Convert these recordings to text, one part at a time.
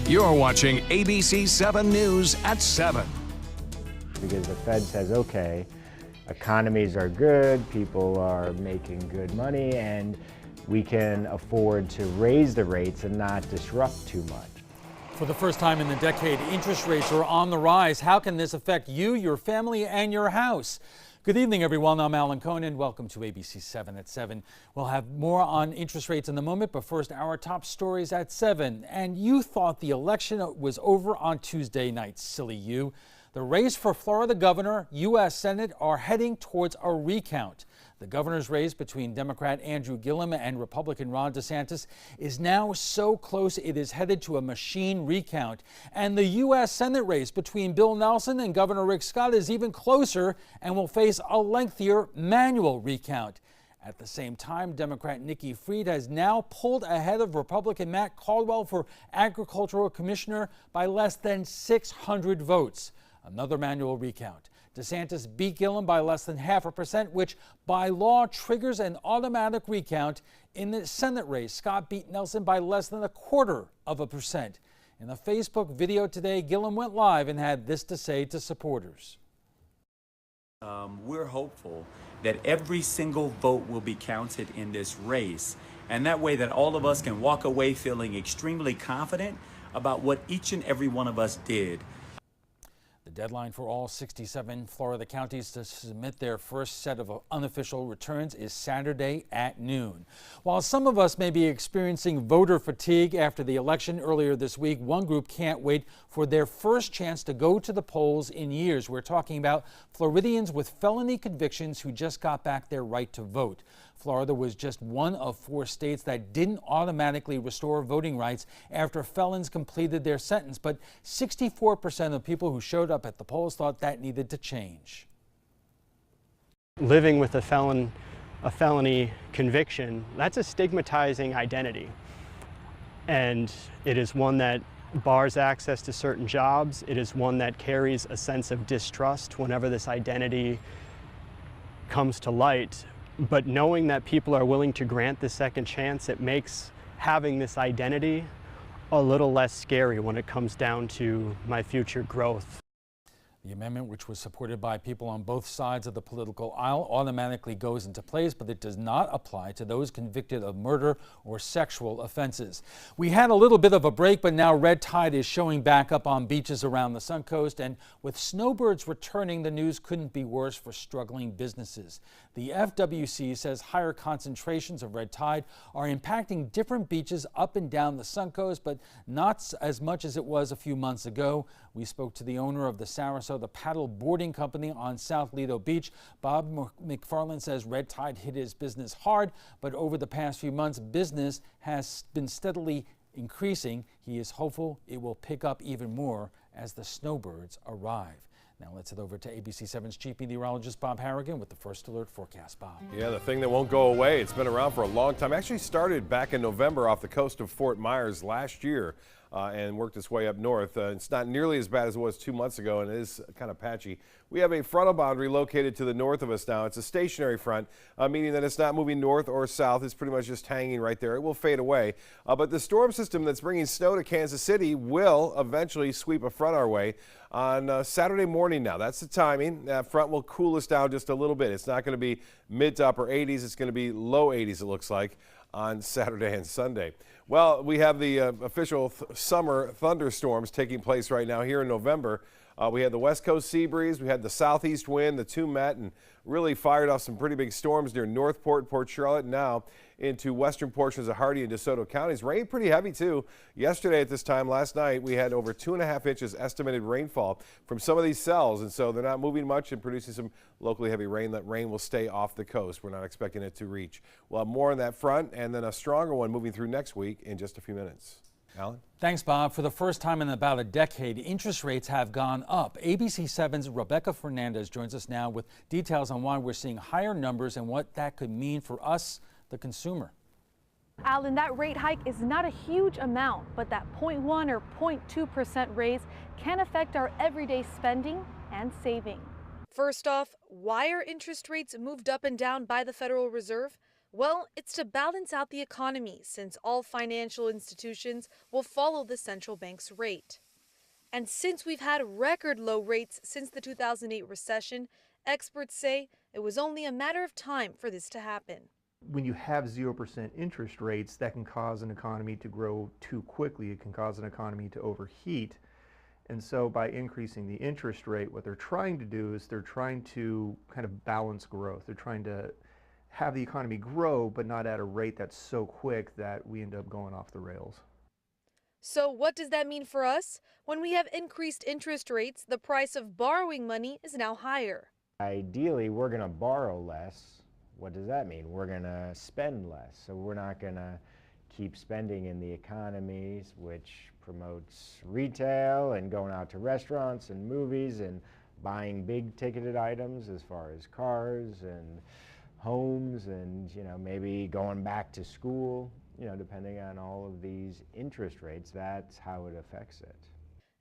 You're watching ABC7 News at 7. Because the Fed says, okay, economies are good, people are making good money, and we can afford to raise the rates and not disrupt too much. For the first time in a decade, interest rates are on the rise. How can this affect you, your family, and your house? Good evening, everyone. I'm Alan Conan. Welcome to ABC 7 at 7. We'll have more on interest rates in a moment, but first, our top stories at 7. And you thought the election was over on Tuesday night. Silly you. The race for Florida governor, U.S. Senate are heading towards a recount. The governor's race between Democrat Andrew Gillum and Republican Ron DeSantis is now so close it is headed to a machine recount. And the U.S. Senate race between Bill Nelson and Governor Rick Scott is even closer and will face a lengthier manual recount. At the same time, Democrat Nikki Fried has now pulled ahead of Republican Matt Caldwell for Agricultural Commissioner by less than 600 votes. Another manual recount. DeSantis beat Gillum by less than 0.5%, which by law triggers an automatic recount. In the Senate race, Scott beat Nelson by less than 0.25%. In a Facebook video today, Gillum went live and had this to say to supporters. We're hopeful that every single vote will be counted in this race, and that way that all of us can walk away feeling extremely confident about what each and every one of us did. The deadline for all 67 Florida counties to submit their first set of unofficial returns is Saturday at noon. While some of us may be experiencing voter fatigue after the election earlier this week, one group can't wait for their first chance to go to the polls in years. We're talking about Floridians with felony convictions who just got back their right to vote. Florida was just one of 4 states that didn't automatically restore voting rights after felons completed their sentence, but 64% of people who showed up at the polls thought that needed to change. Living with a felony conviction, that's a stigmatizing identity. And it is one that bars access to certain jobs. It is one that carries a sense of distrust whenever this identity comes to light. But knowing that people are willing to grant the second chance, it makes having this identity a little less scary when it comes down to my future growth. The amendment, which was supported by people on both sides of the political aisle, automatically goes into place, but it does not apply to those convicted of murder or sexual offenses. We had a little bit of a break, but now red tide is showing back up on beaches around the Suncoast, and with snowbirds returning, the news couldn't be worse for struggling businesses. The FWC says higher concentrations of red tide are impacting different beaches up and down the Suncoast, but not as much as it was a few months ago. We spoke to the owner of the Sarasota Paddle Boarding Company on South Lido Beach. Bob McFarland says red tide hit his business hard, but over the past few months, business has been steadily increasing. He is hopeful it will pick up even more as the snowbirds arrive. Now let's head over to ABC7's chief meteorologist Bob Harrigan with the first alert forecast. Bob. Yeah, the thing that won't go away. It's been around for a long time. Actually started back in November off the coast of Fort Myers last year. And worked its way up north. It's not nearly as bad as it was 2 months ago, and it is kind of patchy. We have a frontal boundary located to the north of us now. It's a stationary front, meaning that it's not moving north or south. It's pretty much just hanging right there. It will fade away. But the storm system that's bringing snow to Kansas City will eventually sweep a front our way on Saturday morning now. That's the timing. That front will cool us down just a little bit. It's not going to be mid to upper 80s. It's going to be low 80s, it looks like, on Saturday and Sunday. Well, we have the official summer thunderstorms taking place right now here in November. We had the west coast sea breeze, we had the southeast wind, the two met and really fired off some pretty big storms near Northport, Port Charlotte, now into western portions of Hardee and DeSoto counties. Rain pretty heavy too. Yesterday at this time last night, we had over 2.5 inches estimated rainfall from some of these cells, and so they're not moving much and producing some locally heavy rain. That rain will stay off the coast. We're not expecting it to reach. We'll have more on that front and then a stronger one moving through next week in just a few minutes. Alan? Thanks, Bob. For the first time in about a decade, interest rates have gone up. ABC7's Rebecca Fernandez joins us now with details on why we're seeing higher numbers and what that could mean for us, the consumer. Alan, that rate hike is not a huge amount, but that 0.1 or 0.2% raise can affect our everyday spending and saving. First off, why are interest rates moved up and down by the Federal Reserve? Well, it's to balance out the economy, since all financial institutions will follow the central bank's rate. And since we've had record low rates since the 2008 recession, experts say it was only a matter of time for this to happen. When you have 0% interest rates, that can cause an economy to grow too quickly. It can cause an economy to overheat. And so by increasing the interest rate, what they're trying to do is they're trying to kind of balance growth. They're trying to have the economy grow, but not at a rate that's so quick that we end up going off the rails. So what does that mean for us? When we have increased interest rates, the price of borrowing money is now higher. Ideally, we're going to borrow less. What does that mean? We're going to spend less. So we're not going to keep spending in the economies, which promotes retail and going out to restaurants and movies and buying big ticketed items as far as cars and homes and, maybe going back to school, depending on all of these interest rates. That's how it affects it.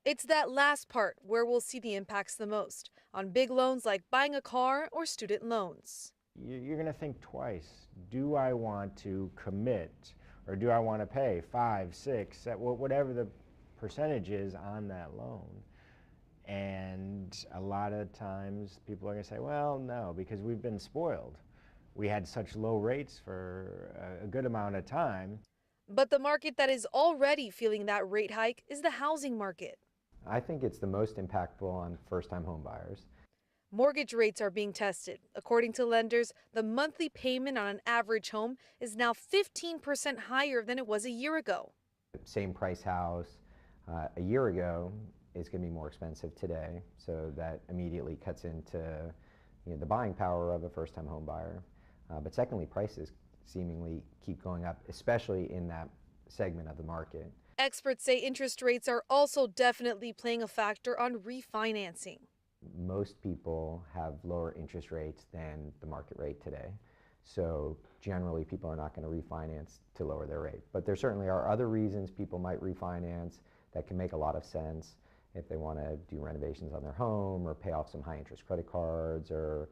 It's that last part where we'll see the impacts the most, on big loans like buying a car or student loans. You're going to think twice. Do I want to commit, or do I want to pay 5, 6, 7, whatever the percentage is on that loan? And a lot of times people are going to say, well, no, because we've been spoiled. We had such low rates for a good amount of time. But the market that is already feeling that rate hike is the housing market. I think it's the most impactful on first-time home buyers. Mortgage rates are being tested. According to lenders, the monthly payment on an average home is now 15% higher than it was a year ago. Same price house a year ago is going to be more expensive today, so that immediately cuts into the buying power of a first-time home buyer. But secondly, prices seemingly keep going up, especially in that segment of the market. Experts say interest rates are also definitely playing a factor on refinancing. Most people have lower interest rates than the market rate today. So generally people are not going to refinance to lower their rate. But there certainly are other reasons people might refinance that can make a lot of sense if they want to do renovations on their home or pay off some high interest credit cards, or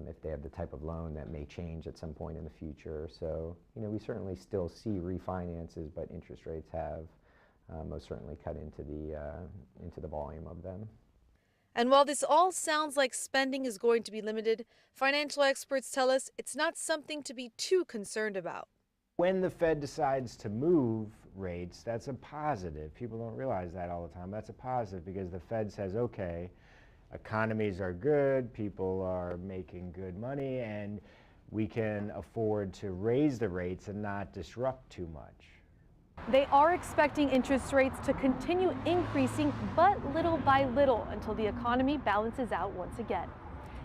if they have the type of loan that may change at some point in the future. So, we certainly still see refinances, but interest rates have most certainly cut into the volume of them. And while this all sounds like spending is going to be limited, financial experts tell us it's not something to be too concerned about. When the Fed decides to move rates, that's a positive. People don't realize that all the time. That's a positive because the Fed says, okay, economies are good, people are making good money, and we can afford to raise the rates and not disrupt too much. They are expecting interest rates to continue increasing, but little by little, until the economy balances out once again.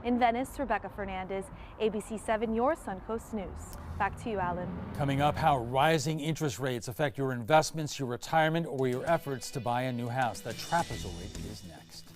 In Venice, Rebecca Fernandez, ABC7, your Suncoast News. Back to you, Alan. Coming up, how rising interest rates affect your investments, your retirement, or your efforts to buy a new house. The trapezoid is next.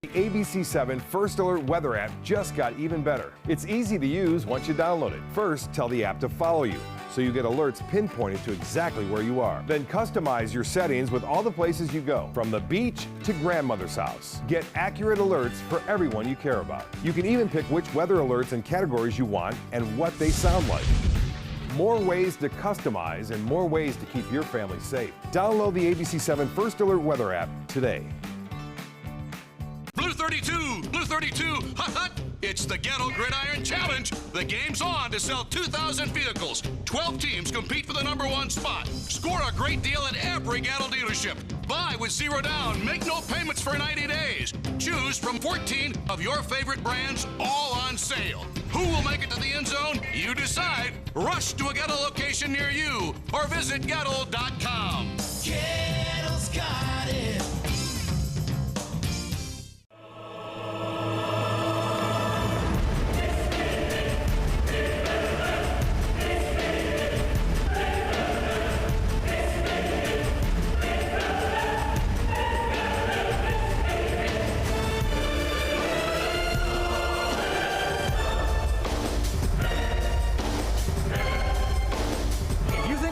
The ABC7 First Alert weather app just got even better. It's easy to use once you download it. First, tell the app to follow you, so you get alerts pinpointed to exactly where you are. Then customize your settings with all the places you go, from the beach to grandmother's house. Get accurate alerts for everyone you care about. You can even pick which weather alerts and categories you want and what they sound like. More ways to customize and more ways to keep your family safe. Download the ABC7 First Alert weather app today. Blue 32, Blue 32, hot, hot. It's the Ghetto Gridiron Challenge. The game's on to sell 2,000 vehicles. 12 teams compete for the #1 spot. Score a great deal at every Ghetto dealership. Buy with 0 down. Make no payments for 90 days. Choose from 14 of your favorite brands, all on sale. Who will make it to the end zone? You decide. Rush to a Ghetto location near you or visit Ghetto.com. Ghetto's got it.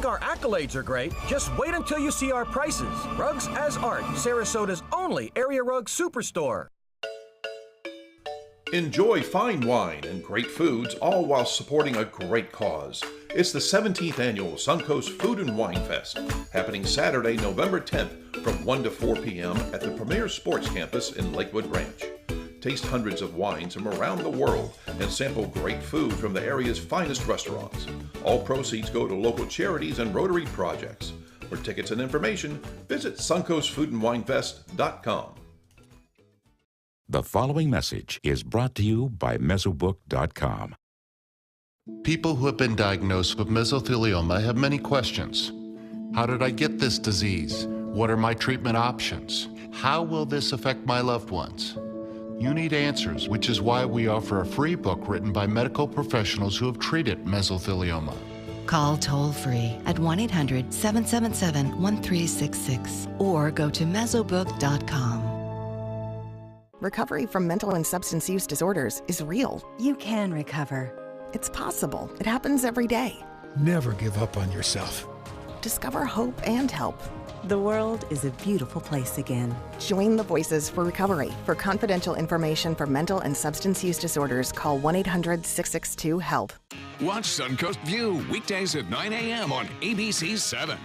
Our accolades are great. Just wait until you see our prices. Rugs as Art, Sarasota's only area rug superstore. Enjoy fine wine and great foods, all while supporting a great cause. It's the 17th annual Suncoast Food and Wine Fest, happening Saturday, November 10th from 1 to 4 p.m. at the Premier Sports Campus in Lakewood Ranch. Taste hundreds of wines from around the world and sample great food from the area's finest restaurants. All proceeds go to local charities and Rotary projects. For tickets and information, visit suncoastfoodandwinefest.com. The following message is brought to you by Mesobook.com. People who have been diagnosed with mesothelioma have many questions. How did I get this disease? What are my treatment options? How will this affect my loved ones? You need answers, which is why we offer a free book written by medical professionals who have treated mesothelioma. Call toll-free at 1-800-777-1366 or go to mesobook.com. Recovery from mental and substance use disorders is real. You can recover. It's possible. It happens every day. Never give up on yourself. Discover hope and help. The world is a beautiful place again. Join the Voices for Recovery. For confidential information for mental and substance use disorders, call 1-800-662-HELP. Watch Suncoast View weekdays at 9 a.m. on ABC7.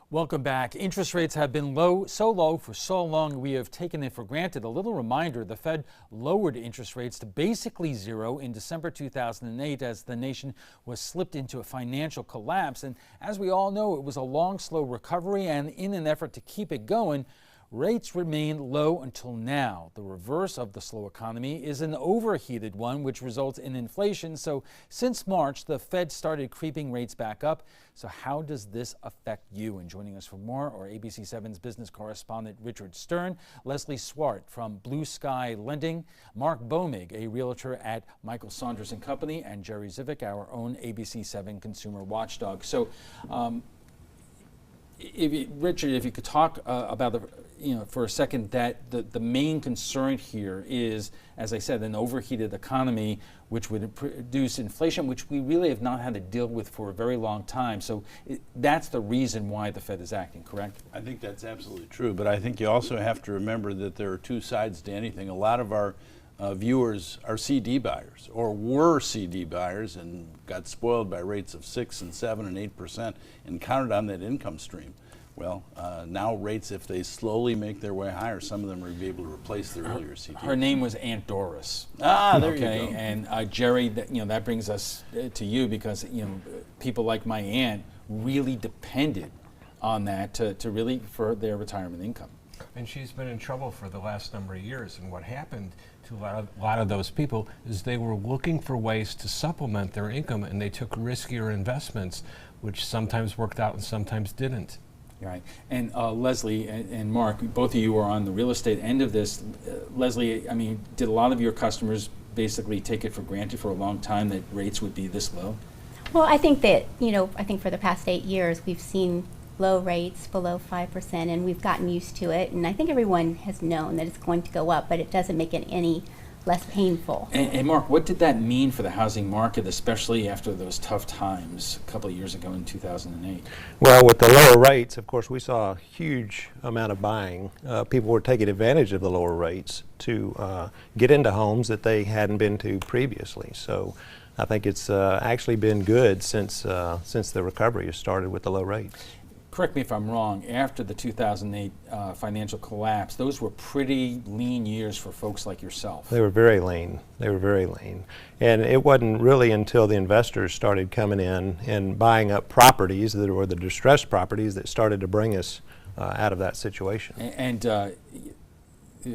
Welcome back. Interest rates have been so low for so long we have taken it for granted. A little reminder, the Fed lowered interest rates to basically zero in December 2008 as the nation was slipped into a financial collapse. And as we all know, it was a long, slow recovery, and in an effort to keep it going, rates remain low until now. The reverse of the slow economy is an overheated one, which results in inflation. So since March, the Fed started creeping rates back up. So how does this affect you? And joining us for more are ABC7's business correspondent Richard Stern, Leslie Swart from Blue Sky Lending, Mark Bomig, a realtor at Michael Saunders & Company, and Jerry Zivick, our own ABC7 consumer watchdog. So Richard, if you could talk about for a second, that the main concern here is, as I said, an overheated economy, which would produce inflation, which we really have not had to deal with for a very long time. So that's the reason why the Fed is acting, correct? I think that's absolutely true, but I think you also have to remember that there are two sides to anything. A lot of our viewers are CD buyers, or were CD buyers, and got spoiled by rates of 6 and 7 and 8% and counted on that income stream. Well, now rates, if they slowly make their way higher, some of them will be able to replace their earlier CDs. Her name was Aunt Doris. Ah, there okay. You go. And Jerry, that brings us to you, because people like my aunt really depended on that to really for their retirement income. And she's been in trouble for the last number of years. And what happened to a lot of those people is they were looking for ways to supplement their income, and they took riskier investments, which sometimes worked out and sometimes didn't. Right. And Leslie and Mark, both of you are on the real estate end of this. Leslie, I mean, did a lot of your customers basically take it for granted for a long time that rates would be this low? Well, I think that, I think for the past 8 years we've seen low rates below 5%, and we've gotten used to it. And I think everyone has known that it's going to go up, but it doesn't make it any less painful. And Mark, what did that mean for the housing market, especially after those tough times a couple of years ago in 2008? Well, with the lower rates, of course, we saw a huge amount of buying. People were taking advantage of the lower rates to get into homes that they hadn't been to previously. So I think it's actually been good since the recovery has started with the low rates. Correct me if I'm wrong, after the 2008 financial collapse, those were pretty lean years for folks like yourself. They were very lean. They were very lean. And it wasn't really until the investors started coming in and buying up properties that were the distressed properties that started to bring us out of that situation. And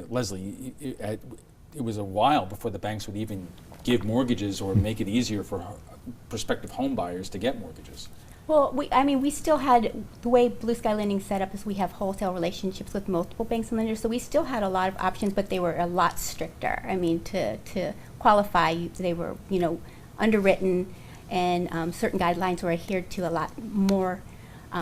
Leslie, it was a while before the banks would even give mortgages or make it easier for prospective home buyers to get mortgages. Well, we still had, the way Blue Sky Lending set up is we have wholesale relationships with multiple banks and lenders, so we still had a lot of options, but they were a lot stricter. I mean, to qualify, they were, underwritten, and certain guidelines were adhered to a lot more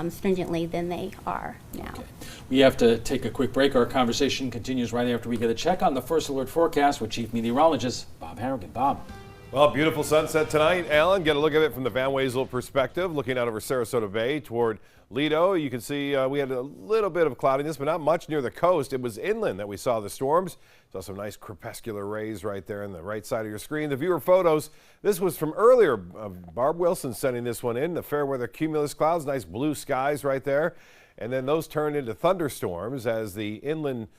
stringently than they are now. Okay. We have to take a quick break. Our conversation continues right after we get a check on the First Alert forecast with Chief Meteorologist Bob Harrigan. Bob. Well, beautiful sunset tonight, Alan. Get a look at it from the Van Wezel perspective, looking out over Sarasota Bay toward Lido. You can see we had a little bit of cloudiness, but not much near the coast. It was inland that we saw the storms. Saw some nice crepuscular rays right there on the right side of your screen. The viewer photos, this was from earlier. Barb Wilson sending this one in. The fair weather cumulus clouds, nice blue skies right there. And then those turned into thunderstorms as the inland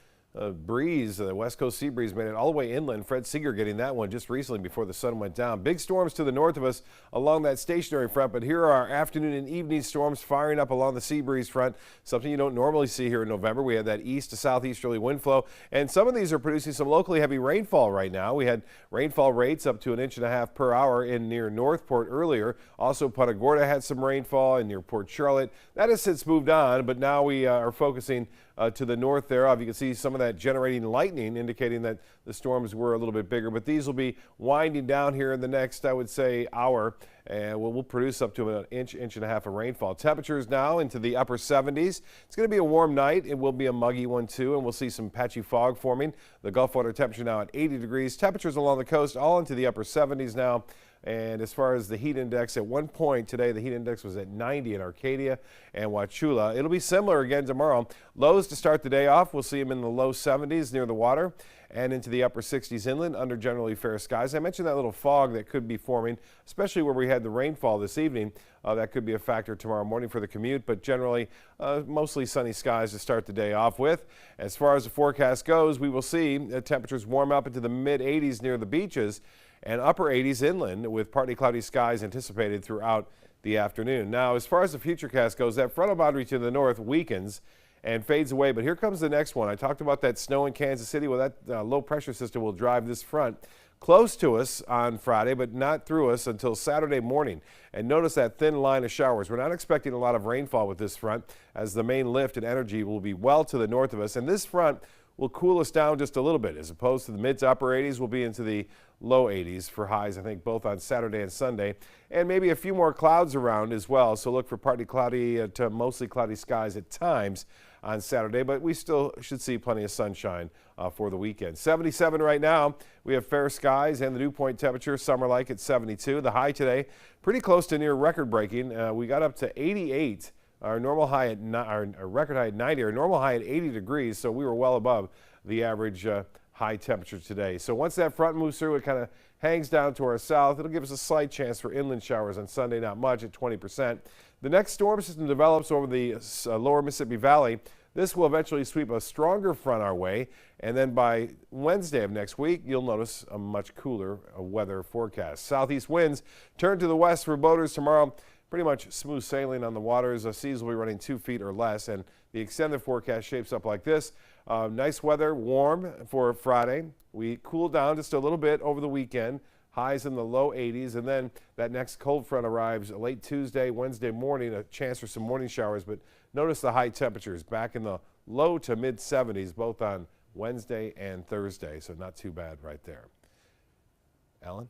breeze, the west coast sea breeze, made it all the way inland. Fred Seeger getting that one just recently before the sun went down. Big storms to the north of us along that stationary front, but here are our afternoon and evening storms firing up along the sea breeze front, something you don't normally see here in November. We had that east to southeasterly wind flow, and some of these are producing some locally heavy rainfall right now. We had rainfall rates up to 1.5 inches per hour in near Northport earlier. Also, Punta Gorda had some rainfall in near Port Charlotte. That has since moved on, but now we are focusing to the north thereof. You can see some of that generating lightning, indicating that the storms were a little bit bigger, but these will be winding down here in the next, I would say, hour, and we'll produce up to an inch and a half of rainfall. Temperatures now into the upper 70s. It's going to be a warm night. It will be a muggy one too, and we'll see some patchy fog forming. The Gulf water temperature now at 80 degrees. Temperatures along the coast all into the upper 70s now. And as far as the heat index, at one point today, the heat index was at 90 in Arcadia and Wauchula. It'll be similar again tomorrow. Lows to start the day off. We'll see them in the low 70s near the water and into the upper 60s inland under generally fair skies. I mentioned that little fog that could be forming, especially where we had the rainfall this evening. That could be a factor tomorrow morning for the commute, but generally mostly sunny skies to start the day off with. As far as the forecast goes, we will see temperatures warm up into the mid 80s near the beaches and upper 80s inland with partly cloudy skies anticipated throughout the afternoon. Now, as far as the futurecast goes, that frontal boundary to the north weakens and fades away, but here comes the next one. I talked about that snow in Kansas City. Well, that low pressure system will drive this front close to us on Friday, but not through us until Saturday morning. And notice that thin line of showers. We're not expecting a lot of rainfall with this front, as the main lift and energy will be well to the north of us, and this front will cool us down just a little bit, as opposed to the mid to upper 80s. We'll be into the low 80s for highs, I think, both on Saturday and Sunday, and maybe a few more clouds around as well. So look for partly cloudy to mostly cloudy skies at times on Saturday, but we still should see plenty of sunshine for the weekend. 77 right now. We have fair skies and the dew point temperature summer-like at 72. The high today pretty close to near record-breaking. We got up to 88. Our normal high at our record high at 90, our normal high at 80 degrees, so we were well above the average high temperature today. So once that front moves through, it kind of hangs down to our south. It'll give us a slight chance for inland showers on Sunday, not much at 20%. The next storm system develops over the lower Mississippi Valley. This will eventually sweep a stronger front our way, and then by Wednesday of next week, you'll notice a much cooler weather forecast. Southeast winds turn to the west for boaters tomorrow. Pretty much smooth sailing on the waters. Seas will be running 2 feet or less, and the extended forecast shapes up like this. Nice weather, warm for Friday. We cool down just a little bit over the weekend. Highs in the low 80s, and then that next cold front arrives late Tuesday, Wednesday morning. A chance for some morning showers, but notice the high temperatures back in the low to mid 70s, both on Wednesday and Thursday. So not too bad right there. Alan?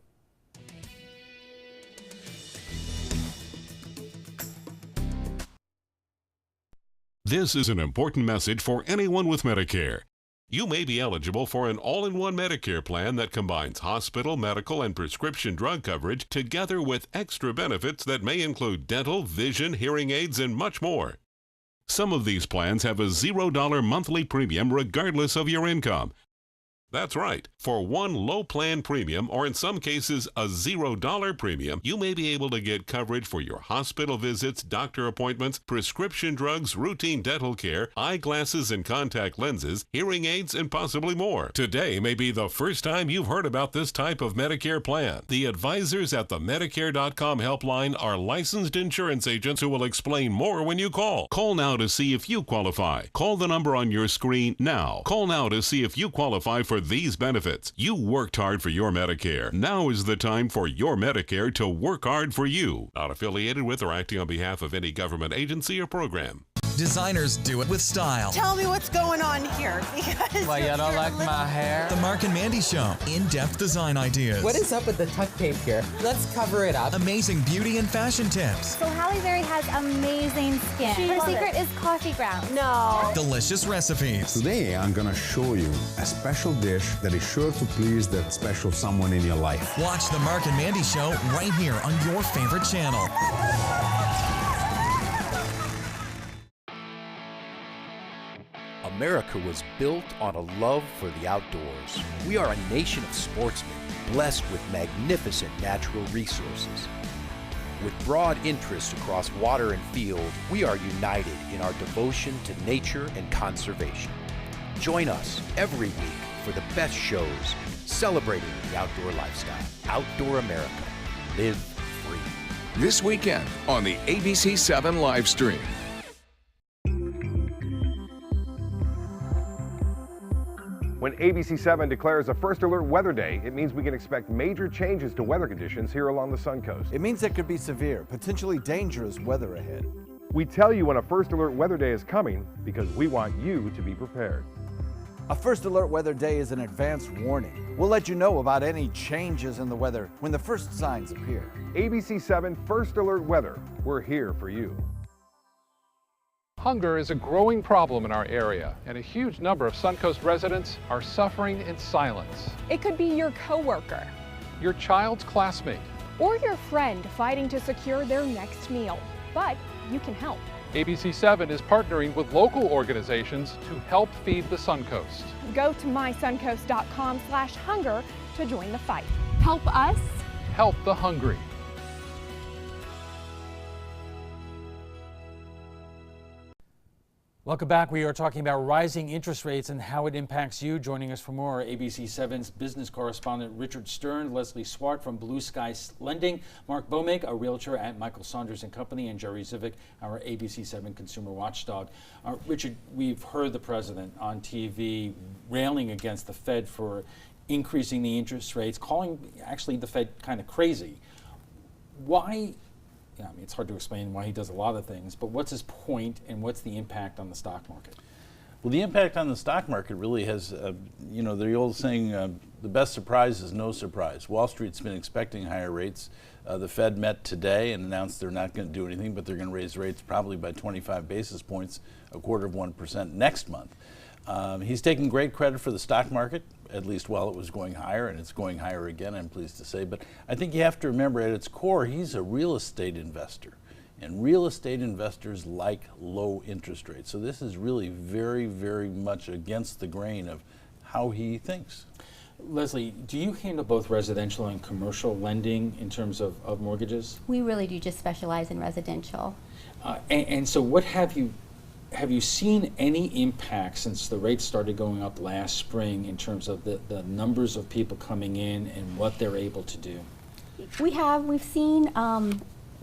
This is an important message for anyone with Medicare. You may be eligible for an all-in-one Medicare plan that combines hospital, medical, and prescription drug coverage together with extra benefits that may include dental, vision, hearing aids, and much more. Some of these plans have a $0 monthly premium regardless of your income. That's right. For one low plan premium, or in some cases a $0 premium, you may be able to get coverage for your hospital visits, doctor appointments, prescription drugs, routine dental care, eyeglasses and contact lenses, hearing aids, and possibly more. Today may be the first time you've heard about this type of Medicare plan. The advisors at the Medicare.com helpline are licensed insurance agents who will explain more when you call. Call now to see if you qualify. Call the number on your screen now. Call now to see if you qualify for these benefits. You worked hard for your Medicare. Now is the time for your Medicare to work hard for you. Not affiliated with or acting on behalf of any government agency or program. Designers do it with style. Tell me what's going on here. Because why, you don't like my hair? The Mark and Mandy Show. In-depth design ideas. What is up with the tuck tape here? Let's cover it up. Amazing beauty and fashion tips. So Halle Berry has amazing skin. Her secret is coffee grounds. No. Delicious recipes. Today I'm gonna show you a special dish that is sure to please that special someone in your life. Watch the Mark and Mandy Show right here on your favorite channel. America was built on a love for the outdoors. We are a nation of sportsmen, blessed with magnificent natural resources. With broad interests across water and field, we are united in our devotion to nature and conservation. Join us every week for the best shows celebrating the outdoor lifestyle. Outdoor America. Live free. This weekend on the ABC7 live stream. When ABC7 declares a first alert weather day, it means we can expect major changes to weather conditions here along the Sun Coast. It means there could be severe, potentially dangerous weather ahead. We tell you when a first alert weather day is coming because we want you to be prepared. A first alert weather day is an advance warning. We'll let you know about any changes in the weather when the first signs appear. ABC7 First Alert Weather. We're here for you. Hunger is a growing problem in our area, and a huge number of Suncoast residents are suffering in silence. It could be your coworker, your child's classmate, or your friend fighting to secure their next meal. But you can help. ABC7 is partnering with local organizations to help feed the Suncoast. Go to mysuncoast.com/hunger to join the fight. Help us. Help the hungry. Welcome back. We are talking about rising interest rates and how it impacts you. Joining us for more, ABC7's business correspondent Richard Stern, Leslie Swart from Blue Sky Lending, Mark Bomig, a realtor at Michael Saunders & Company, and Jerry Zivick, our ABC7 consumer watchdog. Richard, we've heard the president on TV railing against the Fed for increasing the interest rates, calling actually the Fed kind of crazy. Why? I mean, it's hard to explain why he does a lot of things, but what's his point and what's the impact on the stock market? Well, the impact on the stock market really has, you know, the old saying, the best surprise is no surprise. Wall Street's been expecting higher rates. The Fed met today and announced they're not going to do anything, but they're going to raise rates probably by 25 basis points, 1/4% next month. He's taking great credit for the stock market, at least while it was going higher, and it's going higher again, I'm pleased to say. But I think you have to remember, at its core, he's a real estate investor. And real estate investors like low interest rates. So this is really very, very much against the grain of how he thinks. Leslie, do you handle both residential and commercial lending in terms of mortgages? We really do just specialize in residential. And so what have you seen any impact since the rates started going up last spring in terms of the numbers of people coming in and what they're able to do? We've seen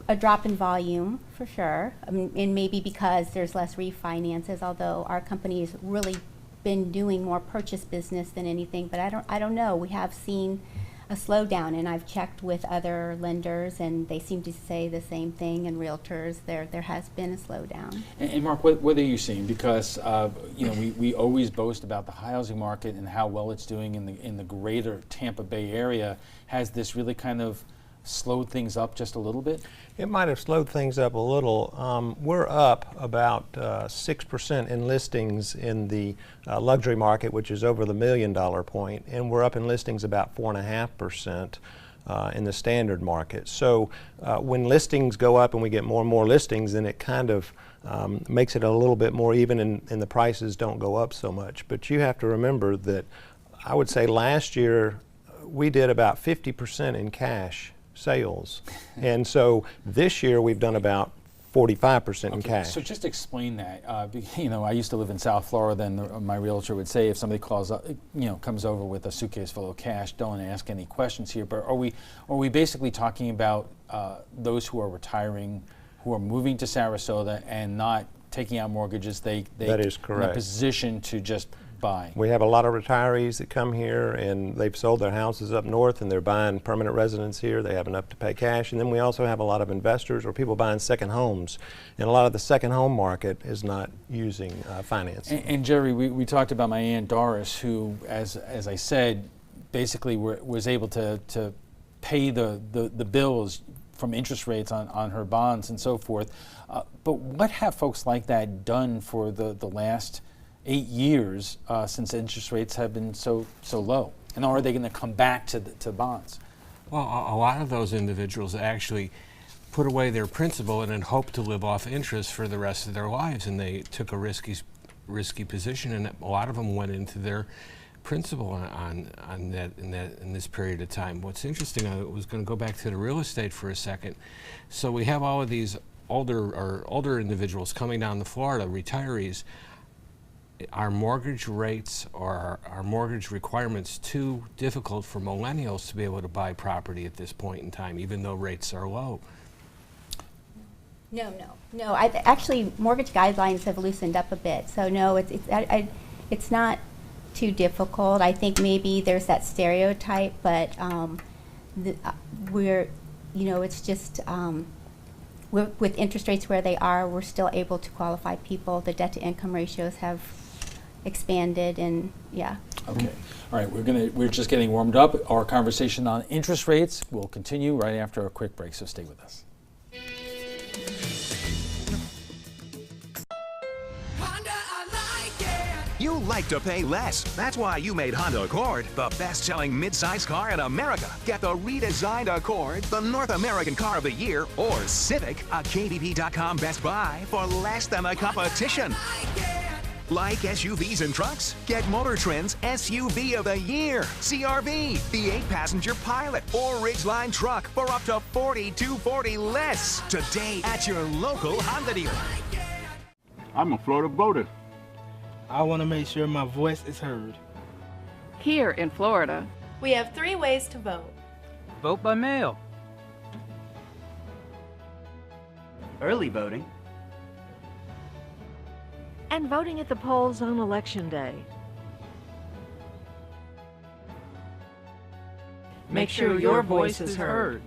a drop in volume for sure, and maybe because there's less refinances, although our company's really been doing more purchase business than anything, but I don't know. We have seen a slowdown, and I've checked with other lenders, and they seem to say the same thing, and realtors, there has been a slowdown. And Mark, what are you seeing? Because you know, we always boast about the housing market and how well it's doing in the greater Tampa Bay area. Has this really kind of slowed things up just a little bit? It might have slowed things up a little. We're up about 6% in listings in the luxury market, which is over the $1 million point, and we're up in listings about 4.5% in the standard market. So when listings go up and we get more and more listings, then it kind of makes it a little bit more even, and the prices don't go up so much. But you have to remember that I would say last year we did about 50% in cash sales, and so this year we've done about 45% in cash. So just explain that. You know, I used to live in South Florida, and my realtor would say if somebody calls up, comes over with a suitcase full of cash, don't ask any questions here. But are we basically talking about those who are retiring, who are moving to Sarasota and not taking out mortgages? That is correct. In a position to just buy? We have a lot of retirees that come here and they've sold their houses up north and they're buying permanent residence here. They have enough to pay cash. And then we also have a lot of investors or people buying second homes. And a lot of the second home market is not using financing. And Jerry, we talked about my Aunt Doris, who, as I said, basically was able to pay the bills from interest rates on her bonds and so forth. But what have folks like that done for the last 8 years since interest rates have been so low? And are they going to come back to bonds? Well, a lot of those individuals actually put away their principal and then hope to live off interest for the rest of their lives, and they took a risky position, and a lot of them went into their principal on that in this period of time. What's interesting, I was going to go back to the real estate for a second. So we have all of these older individuals coming down to Florida, retirees. Are mortgage rates or our mortgage requirements too difficult for millennials to be able to buy property at this point in time, even though rates are low? No. Actually, mortgage guidelines have loosened up a bit, so no, it's not too difficult. I think maybe there's that stereotype, but it's just with interest rates where they are, we're still able to qualify people. The debt to income ratios have expanded, and yeah. Okay. All right, we're just getting warmed up. Our conversation on interest rates will continue right after a quick break, so stay with us. You like to pay less. That's why you made Honda Accord the best-selling midsize car in America. Get the redesigned Accord, the North American Car of the Year, or Civic, a KBP.com Best Buy for less than the competition. Like SUVs and trucks? Get Motor Trend's SUV of the Year, CRV, the 8-passenger Pilot, or Ridgeline truck for up to $4,240 less. Today at your local Honda dealer. I'm a Florida voter. I want to make sure my voice is heard. Here in Florida, we have 3 ways to vote. Vote by mail. Early voting. and voting at the polls on Election Day. Make sure your voice is heard.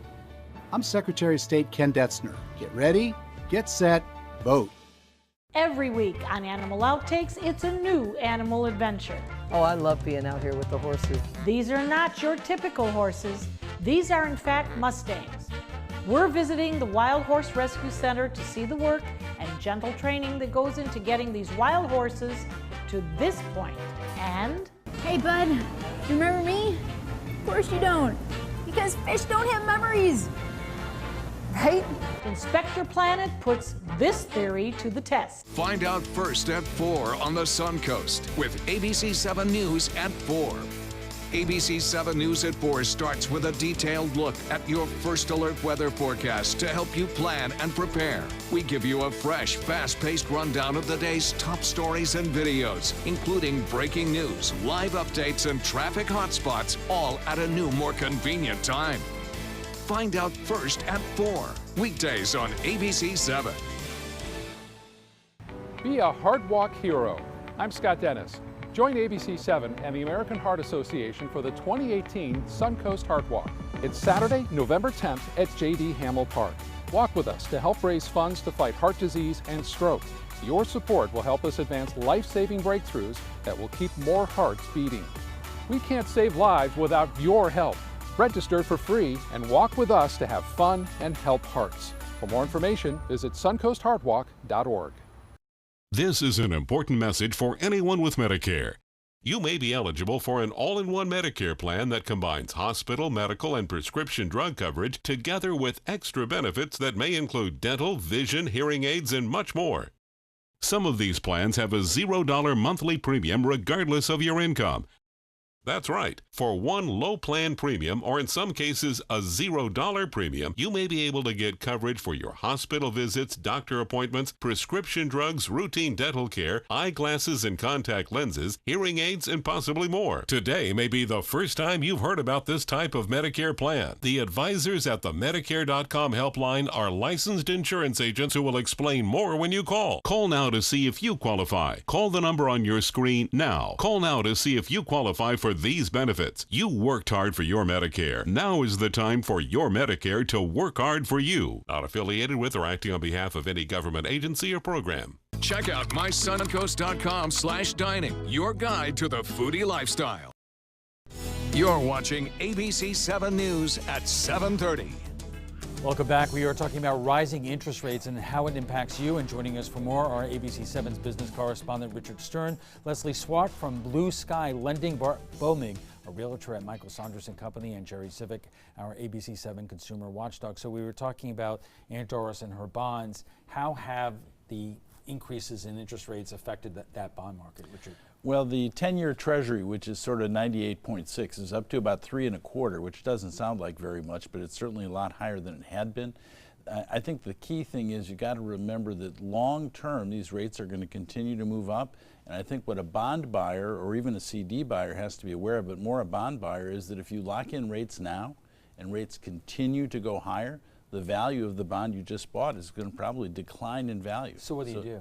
I'm Secretary of State Ken Detzner. Get ready, get set, vote. Every week on Animal Outtakes, it's a new animal adventure. Oh, I love being out here with the horses. These are not your typical horses. These are, in fact, Mustangs. We're visiting the Wild Horse Rescue Center to see the work and gentle training that goes into getting these wild horses to this point. And... Hey, bud, you remember me? Of course you don't, because fish don't have memories. Right? Inspector Planet puts this theory to the test. Find out first at 4 on the Suncoast with ABC7 News at 4. ABC7 News at 4 starts with a detailed look at your first alert weather forecast to help you plan and prepare. We give you a fresh, fast-paced rundown of the day's top stories and videos, including breaking news, live updates, and traffic hotspots, all at a new, more convenient time. Find out first at 4, weekdays on ABC7. Be a Heart Walk hero. I'm Scott Dennis. Join ABC7 and the American Heart Association for the 2018 Suncoast Heart Walk. It's Saturday, November 10th at J.D. Hamill Park. Walk with us to help raise funds to fight heart disease and stroke. Your support will help us advance life-saving breakthroughs that will keep more hearts beating. We can't save lives without your help. Register for free and walk with us to have fun and help hearts. For more information, visit suncoastheartwalk.org. This is an important message for anyone with Medicare. You may be eligible for an all-in-one Medicare plan that combines hospital, medical, and prescription drug coverage together with extra benefits that may include dental, vision, hearing aids, and much more. Some of these plans have a $0 monthly premium regardless of your income. That's right. For one low plan premium, or in some cases a $0 premium, you may be able to get coverage for your hospital visits, doctor appointments, prescription drugs, routine dental care, eyeglasses and contact lenses, hearing aids, and possibly more. Today may be the first time you've heard about this type of Medicare plan. The advisors at the Medicare.com helpline are licensed insurance agents who will explain more when you call. Call now to see if you qualify. Call the number on your screen now. Call now to see if you qualify for these benefits. You worked hard for your Medicare. Now is the time for your Medicare to work hard for you. Not affiliated with or acting on behalf of any government agency or program. Check out mysuncoast.com/dining, your guide to the foodie lifestyle. You're watching ABC7 News at 7:30. Welcome back. We are talking about rising interest rates and how it impacts you. And joining us for more are ABC7's business correspondent Richard Stern, Leslie Swart from Blue Sky Lending, Bart Bomig, a realtor at Michael Saunders & Company, and Jerry Civic, our ABC7 consumer watchdog. So we were talking about Aunt Doris and her bonds. How have the increases in interest rates affected that bond market, Richard? Well, the 10-year Treasury, which is sort of 98.6, is up to about 3.25, which doesn't sound like very much, but it's certainly a lot higher than it had been. I think the key thing is you got to remember that long term these rates are going to continue to move up, and I think what a bond buyer or even a CD buyer has to be aware of, but more a bond buyer, is that if you lock in rates now and rates continue to go higher, the value of the bond you just bought is going to probably decline in value. So what do you do?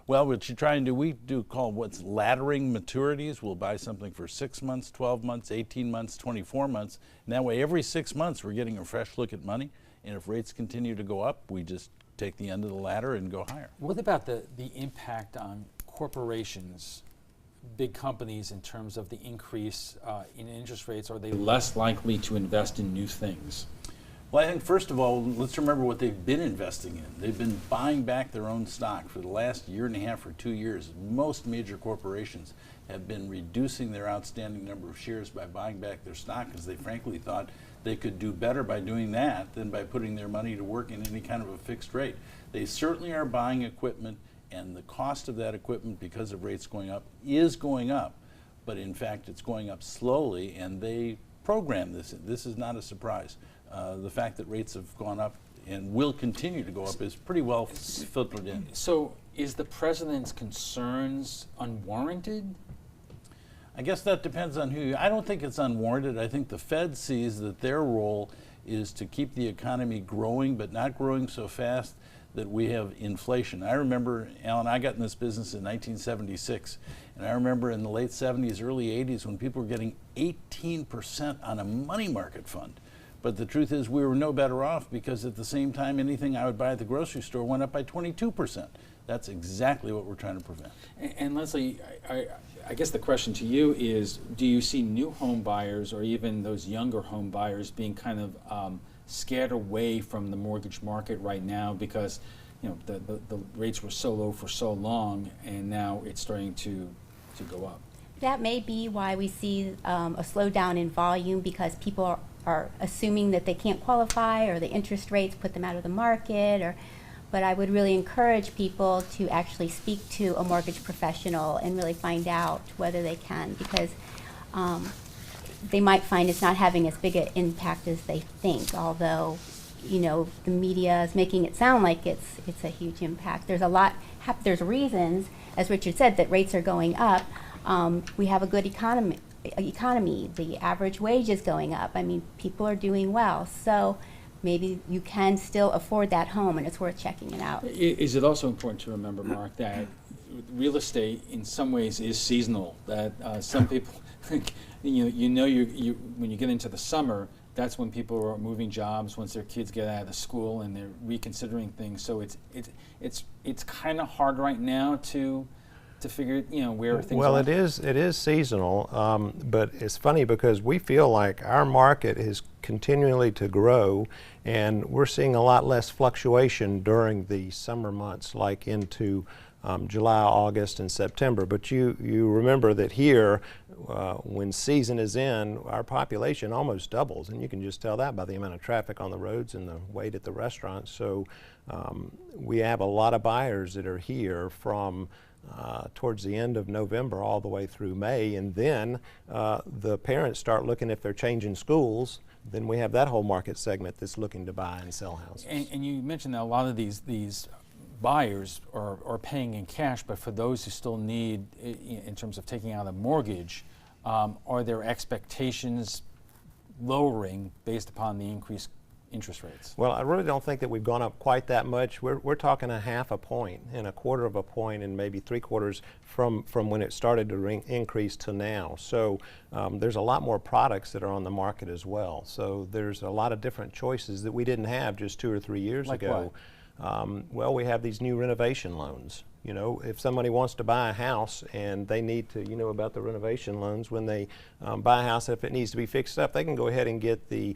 Well, what you try and do, we do call what's laddering maturities. We'll buy something for 6 months, 12 months, 18 months, 24 months. And that way, every 6 months, we're getting a fresh look at money. And if rates continue to go up, we just take the end of the ladder and go higher. What about the impact on corporations, big companies, in terms of the increase in interest rates? Are they less likely to invest in new things? Well, I think first of all, let's remember what they've been investing in. They've been buying back their own stock for the last 1.5 or 2 years. Most major corporations have been reducing their outstanding number of shares by buying back their stock because they frankly thought they could do better by doing that than by putting their money to work in any kind of a fixed rate. They certainly are buying equipment, and the cost of that equipment, because of rates going up, is going up. But in fact, it's going up slowly, and they program this. This is not a surprise. The fact that rates have gone up and will continue to go up is pretty well filtered in. So is the president's concerns unwarranted? I guess that depends on who. I don't think it's unwarranted. I think the Fed sees that their role is to keep the economy growing, but not growing so fast that we have inflation. I remember, Alan, I got in this business in 1976, and I remember in the late 70s, early 80s, when people were getting 18% on a money market fund. But the truth is we were no better off, because at the same time anything I would buy at the grocery store went up by 22%. That's exactly what we're trying to prevent. And Leslie, I guess the question to you is, do you see new home buyers or even those younger home buyers being kind of scared away from the mortgage market right now because the rates were so low for so long, and now it's starting to go up? That may be why we see a slowdown in volume, because people are assuming that they can't qualify, or the interest rates put them out of the market. But I would really encourage people to actually speak to a mortgage professional and really find out whether they can, because they might find it's not having as big an impact as they think, although the media is making it sound like it's a huge impact. There's reasons, as Richard said, that rates are going up. We have a good economy. The average wage is going up. I mean, people are doing well. So maybe you can still afford that home, and it's worth checking it out. Is it also important to remember, Mark, that real estate in some ways is seasonal? That some people, when you get into the summer, that's when people are moving jobs, once their kids get out of school and they're reconsidering things. So it's kind of hard right now to figure where things are. Well, it is seasonal, but it's funny because we feel like our market is continually to grow, and we're seeing a lot less fluctuation during the summer months, like into July, August, and September. But you remember that here, when season is in, our population almost doubles, and you can just tell that by the amount of traffic on the roads and the wait at the restaurants. So we have a lot of buyers that are here from towards the end of November all the way through May, and then the parents start looking if they're changing schools. Then we have that whole market segment that's looking to buy and sell houses. And you mentioned that a lot of these buyers are paying in cash, but for those who still need, in terms of taking out a mortgage, are their expectations lowering based upon the increased interest rates? Well, I really don't think that we've gone up quite that much. We're talking a half a point and a quarter of a point and maybe 3/4 from when it started to increase to now. So there's a lot more products that are on the market as well. So there's a lot of different choices that we didn't have just 2 or 3 years ago. Well, we have these new renovation loans. You know, if somebody wants to buy a house and they need to, you know about the renovation loans, when they buy a house, if it needs to be fixed up, they can go ahead and get the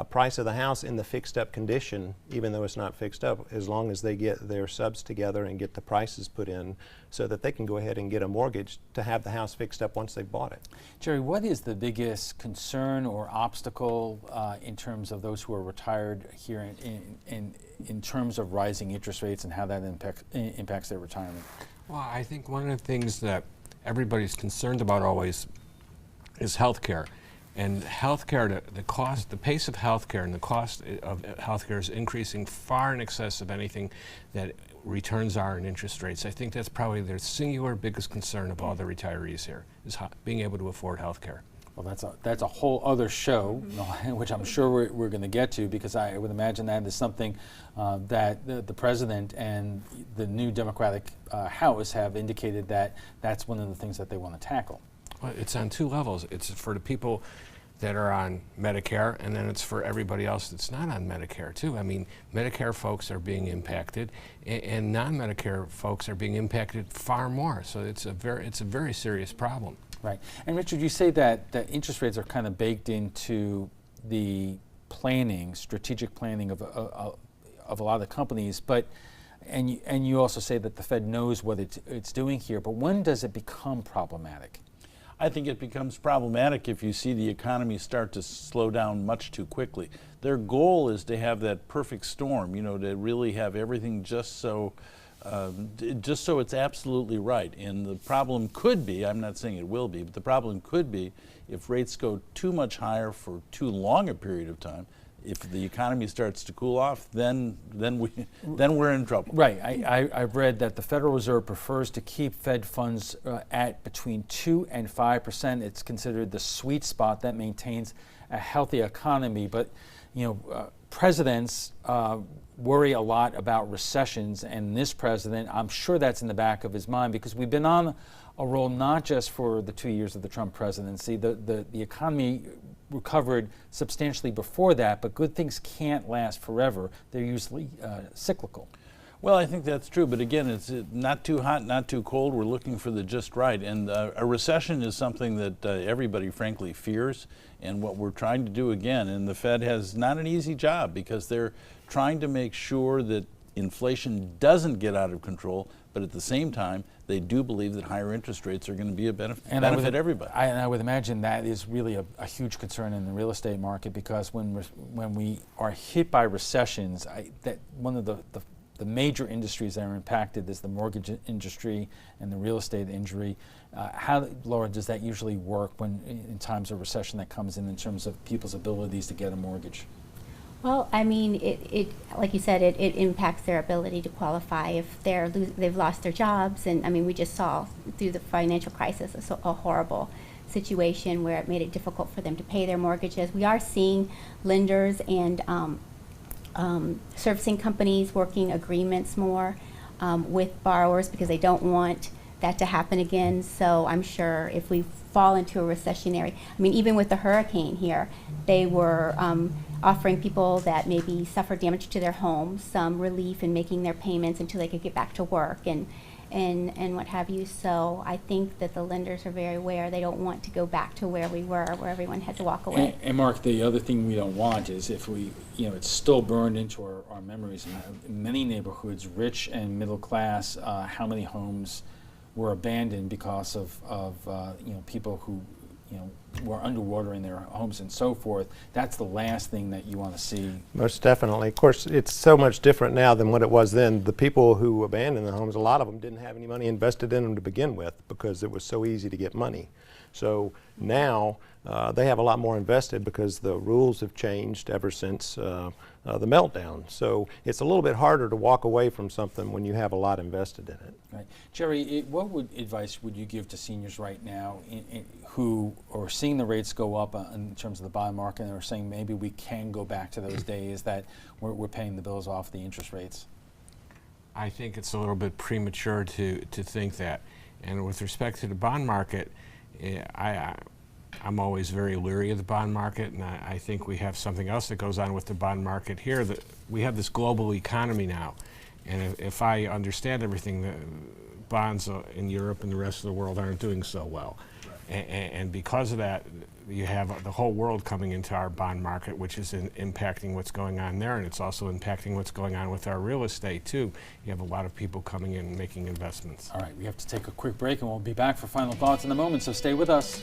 price of the house in the fixed up condition, even though it's not fixed up, as long as they get their subs together and get the prices put in so that they can go ahead and get a mortgage to have the house fixed up once they've bought it. Jerry, what is the biggest concern or obstacle in terms of those who are retired here in terms of rising interest rates and how that impacts their retirement? Well, I think one of the things that everybody's concerned about always is healthcare. And healthcare, the pace of healthcare and the cost of healthcare is increasing far in excess of anything that returns are in interest rates. I think that's probably their singular biggest concern of all the retarees here, is being able to afford healthcare. Well, that's a whole other show, which I'm sure we're going to get to, because I would imagine that is something that the president and the new Democratic House have indicated that that's one of the things that they want to tackle. Well, it's on two levels. It's for the people that are on Medicare, and then it's for everybody else that's not on Medicare too. I mean, Medicare folks are being impacted, and non-Medicare folks are being impacted far more. So it's a very serious problem. Right. And Richard, you say that interest rates are kind of baked into the planning, strategic planning of a lot of companies, but and you also say that the Fed knows what it's doing here. But when does it become problematic? I think it becomes problematic if you see the economy start to slow down much too quickly. Their goal is to have that perfect storm, you know, to really have everything just so it's absolutely right. And the problem could be, I'm not saying it will be, but the problem could be if rates go too much higher for too long a period of time. If the economy starts to cool off, then we're in trouble. Right. I've read that the Federal Reserve prefers to keep Fed funds at between 2 and 5%. It's considered the sweet spot that maintains a healthy economy. But presidents worry a lot about recessions, and this president, I'm sure that's in the back of his mind, because we've been on a roll not just for the 2 years of the Trump presidency. The economy recovered substantially before that, but good things can't last forever. They're usually cyclical. Well, I think that's true, but again, it's not too hot, not too cold. We're looking for the just right, and a recession is something that everybody frankly fears, and what we're trying to do again, and the Fed has not an easy job, because they're trying to make sure that inflation doesn't get out of control, but at the same time, they do believe that higher interest rates are going to be a benefit everybody. I would imagine that is really a huge concern in the real estate market, because when we are hit by recessions, that one of the major industries that are impacted is the mortgage industry and the real estate industry. How, Laura, does that usually work when in times of recession that comes in terms of people's abilities to get a mortgage? Well, I mean, it like you said, it impacts their ability to qualify if they've lost their jobs. And I mean, we just saw through the financial crisis a horrible situation where it made it difficult for them to pay their mortgages. We are seeing lenders and servicing companies working agreements more with borrowers, because they don't want that to happen again. So I'm sure if we fall into a recessionary, I mean, even with the hurricane here, they were offering people that maybe suffered damage to their homes some relief in making their payments until they could get back to work and what have you. So I think that the lenders are very aware. They don't want to go back to where we were, where everyone had to walk away. And Mark, the other thing we don't want is if we, it's still burned into our memories. In many neighborhoods, rich and middle class, how many homes were abandoned because of people who were underwatering their homes and so forth, that's the last thing that you want to see. Most definitely. Of course, it's so much different now than what it was then. The people who abandoned the homes, a lot of them didn't have any money invested in them to begin with because it was so easy to get money. So now they have a lot more invested because the rules have changed ever since the meltdown. So it's a little bit harder to walk away from something when you have a lot invested in it. Right. Jerry, what advice would you give to seniors right now who are seeing the rates go up in terms of the bond market and are saying maybe we can go back to those days that we're paying the bills off the interest rates? I think it's a little bit premature to think that. And with respect to the bond market, I'm always very leery of the bond market, and I think we have something else that goes on with the bond market here. That we have this global economy now, and if I understand everything, the bonds in Europe and the rest of the world aren't doing so well. Right. And because of that, you have the whole world coming into our bond market, which is impacting what's going on there, and it's also impacting what's going on with our real estate too. You have a lot of people coming in and making investments. All right, we have to take a quick break, and we'll be back for final thoughts in a moment, so stay with us.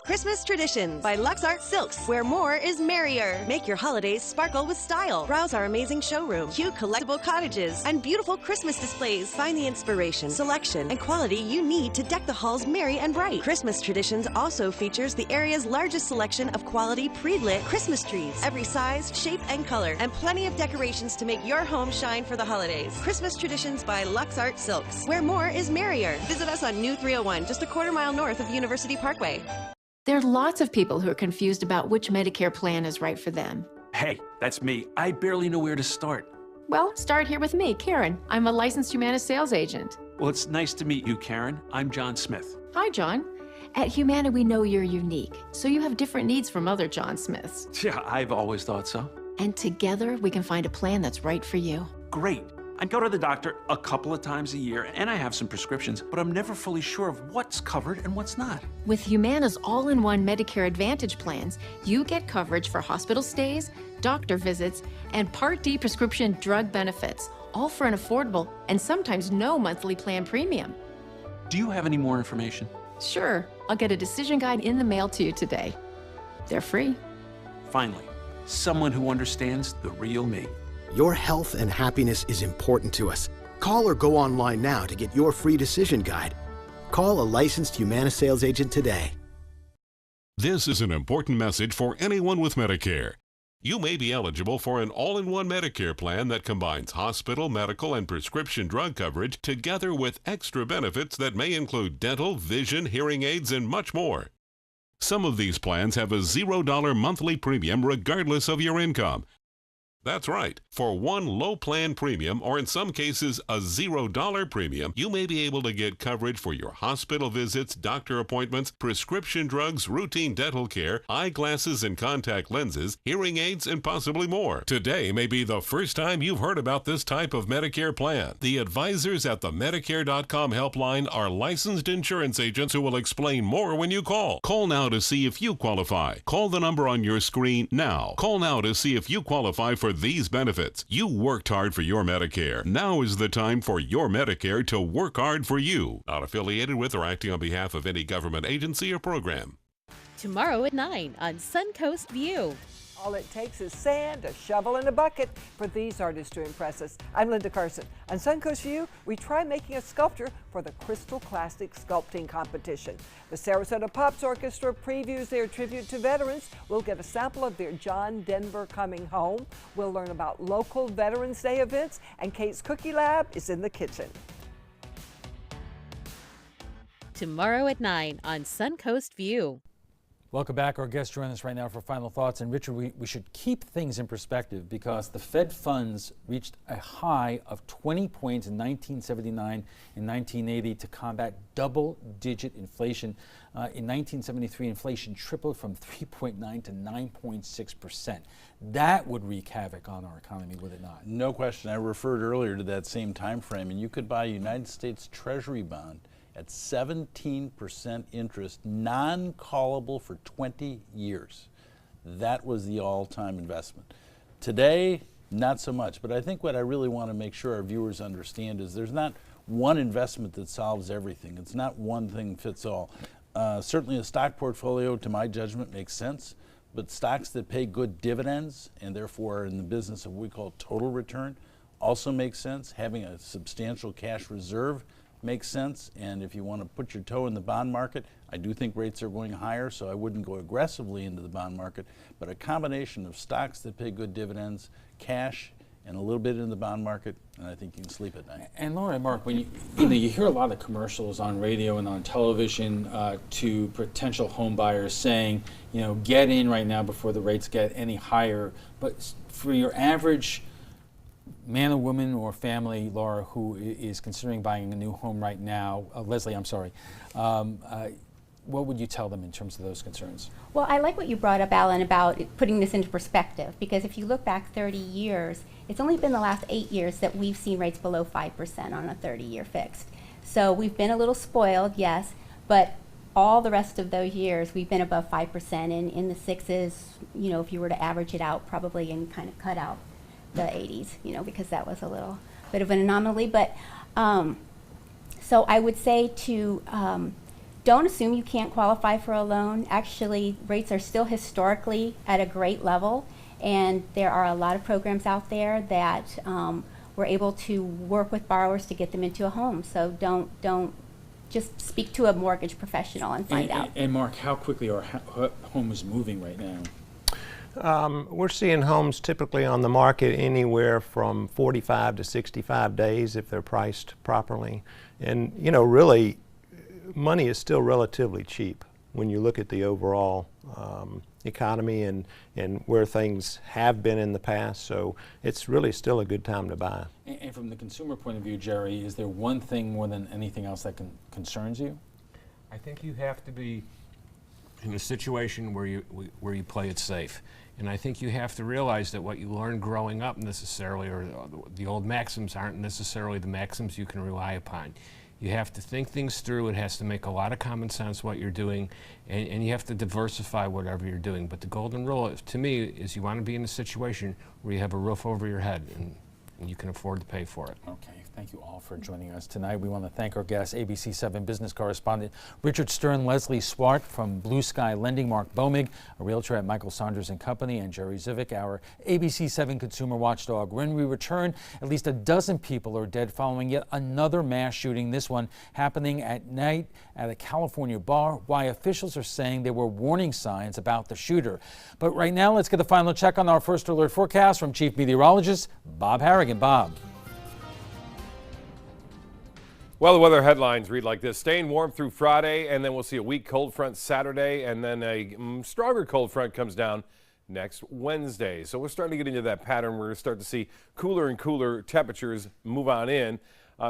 Christmas Traditions by Lux Art Silks, where more is merrier. Make your holidays sparkle with style. Browse our amazing showroom, cute collectible cottages, and beautiful Christmas displays. Find the inspiration, selection, and quality you need to deck the halls merry and bright. Christmas Traditions also features the area's largest selection of quality pre-lit Christmas trees, every size, shape, and color, and plenty of decorations to make your home shine for the holidays. Christmas Traditions by Lux Art Silks, where more is merrier. Visit us on New 301, just a quarter-mile north of University Parkway. There are lots of people who are confused about which Medicare plan is right for them. Hey, that's me. I barely know where to start. Well, start here with me, Karen. I'm a licensed Humana sales agent. Well, it's nice to meet you, Karen. I'm John Smith. Hi, John. At Humana, we know you're unique, so you have different needs from other John Smiths. Yeah, I've always thought so. And together, we can find a plan that's right for you. Great. I go to the doctor a couple of times a year, and I have some prescriptions, but I'm never fully sure of what's covered and what's not. With Humana's all-in-one Medicare Advantage plans, you get coverage for hospital stays, doctor visits, and Part D prescription drug benefits, all for an affordable and sometimes no monthly plan premium. Do you have any more information? Sure. I'll get a decision guide in the mail to you today. They're free. Finally, someone who understands the real me. Your health and happiness is important to us. Call or go online now to get your free decision guide. Call a licensed Humana sales agent today. This is an important message for anyone with Medicare. You may be eligible for an all-in-one Medicare plan that combines hospital, medical, and prescription drug coverage together with extra benefits that may include dental, vision, hearing aids, and much more. Some of these plans have a $0 monthly premium regardless of your income. That's right. For one low plan premium, or in some cases a $0 premium, you may be able to get coverage for your hospital visits, doctor appointments, prescription drugs, routine dental care, eyeglasses and contact lenses, hearing aids, and possibly more. Today may be the first time you've heard about this type of Medicare plan. The advisors at the Medicare.com helpline are licensed insurance agents who will explain more when you call. Call now to see if you qualify. Call the number on your screen now. Call now to see if you qualify for these benefits. You worked hard for your Medicare. Now is the time for your Medicare to work hard for you. Not affiliated with or acting on behalf of any government agency or program. Tomorrow at 9 on Suncoast View. All it takes is sand, a shovel, and a bucket for these artists to impress us. I'm Linda Carson. On Suncoast View, we try making a sculpture for the Crystal Classic Sculpting Competition. The Sarasota Pops Orchestra previews their tribute to veterans. We'll get a sample of their John Denver Coming Home. We'll learn about local Veterans Day events, and Kate's Cookie Lab is in the kitchen. Tomorrow at 9 on Suncoast View. Welcome back. Our guests join us right now for final thoughts. And Richard, we should keep things in perspective because the Fed funds reached a high of 20 points in 1979 and 1980 to combat double-digit inflation. In 1973, inflation tripled from 3.9 to 9.6%. That would wreak havoc on our economy, would it not? No question. I referred earlier to that same time frame, and you could buy a United States Treasury bond at 17% interest, non-callable for 20 years. That was the all-time investment. Today, not so much. But I think what I really want to make sure our viewers understand is there's not one investment that solves everything. It's not one thing fits all. Certainly a stock portfolio, to my judgment, makes sense, but stocks that pay good dividends and therefore are in the business of what we call total return also makes sense. Having a substantial cash reserve makes sense, and if you want to put your toe in the bond market, I do think rates are going higher, so I wouldn't go aggressively into the bond market, but a combination of stocks that pay good dividends, cash, and a little bit in the bond market, and I think you can sleep at night. And Laura and Mark, when you hear a lot of commercials on radio and on television to potential home buyers saying, get in right now before the rates get any higher, but for your average man or woman or family, Laura, who is considering buying a new home right now, Leslie, I'm sorry, what would you tell them in terms of those concerns? Well, I like what you brought up, Alan, about putting this into perspective, because if you look back 30 years, it's only been the last 8 years that we've seen rates below 5% on a 30-year fixed. So we've been a little spoiled, yes, but all the rest of those years we've been above 5% and in the sixes, if you were to average it out probably and kind of cut out the 80s, because that was a little bit of an anomaly. But so I would say to don't assume you can't qualify for a loan. Actually, rates are still historically at a great level, and there are a lot of programs out there that we're able to work with borrowers to get them into a home. So don't just speak to a mortgage professional and find out. And Mark, how quickly are homes moving right now? We're seeing homes typically on the market anywhere from 45 to 65 days if they're priced properly. And really, money is still relatively cheap when you look at the overall economy and where things have been in the past. So it's really still a good time to buy. And from the consumer point of view, Jerry, is there one thing more than anything else that concerns you? I think you have to be in a situation where you play it safe. And I think you have to realize that what you learn growing up necessarily, or the old maxims aren't necessarily the maxims you can rely upon. You have to think things through. It has to make a lot of common sense what you're doing, and you have to diversify whatever you're doing. But the golden rule, to me, is you want to be in a situation where you have a roof over your head and you can afford to pay for it. Okay. Thank you all for joining us tonight. We want to thank our guests, ABC7 business correspondent Richard Stern, Leslie Swart from Blue Sky Lending, Mark Bomig, a realtor at Michael Saunders & Company, and Jerry Zivick, our ABC7 consumer watchdog. When we return, at least a dozen people are dead following yet another mass shooting, this one happening at night at a California bar. Why officials are saying there were warning signs about the shooter. But right now, let's get a final check on our first alert forecast from Chief Meteorologist Bob Harrigan. Bob. Well, the weather headlines read like this: staying warm through Friday, and then we'll see a weak cold front Saturday, and then a stronger cold front comes down next Wednesday. So we're starting to get into that pattern. We're going to start to see cooler and cooler temperatures move on in.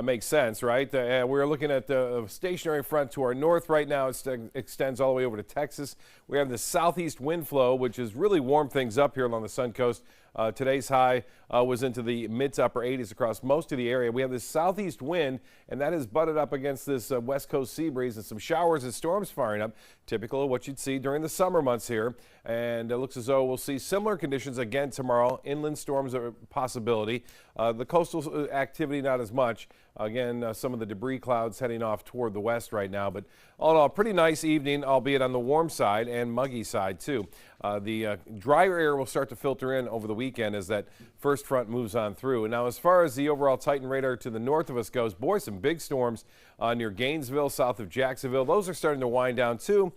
Makes sense, right? We're looking at the stationary front to our north right now. It extends all the way over to Texas. We have the southeast wind flow, which has really warmed things up here along the Sun Coast. Today's high was into the mid to upper 80s across most of the area. We have this southeast wind, and that is butted up against this west coast sea breeze and some showers and storms firing up, typical of what you'd see during the summer months here. And it looks as though we'll see similar conditions again tomorrow. Inland storms are a possibility. The coastal activity, not as much. Again, some of the debris clouds heading off toward the west right now. But all in all, pretty nice evening, albeit on the warm side and muggy side, too. The drier air will start to filter in over the weekend as that first front moves on through. And now, as far as the overall Titan radar to the north of us goes, boy, some big storms near Gainesville, south of Jacksonville. Those are starting to wind down, too.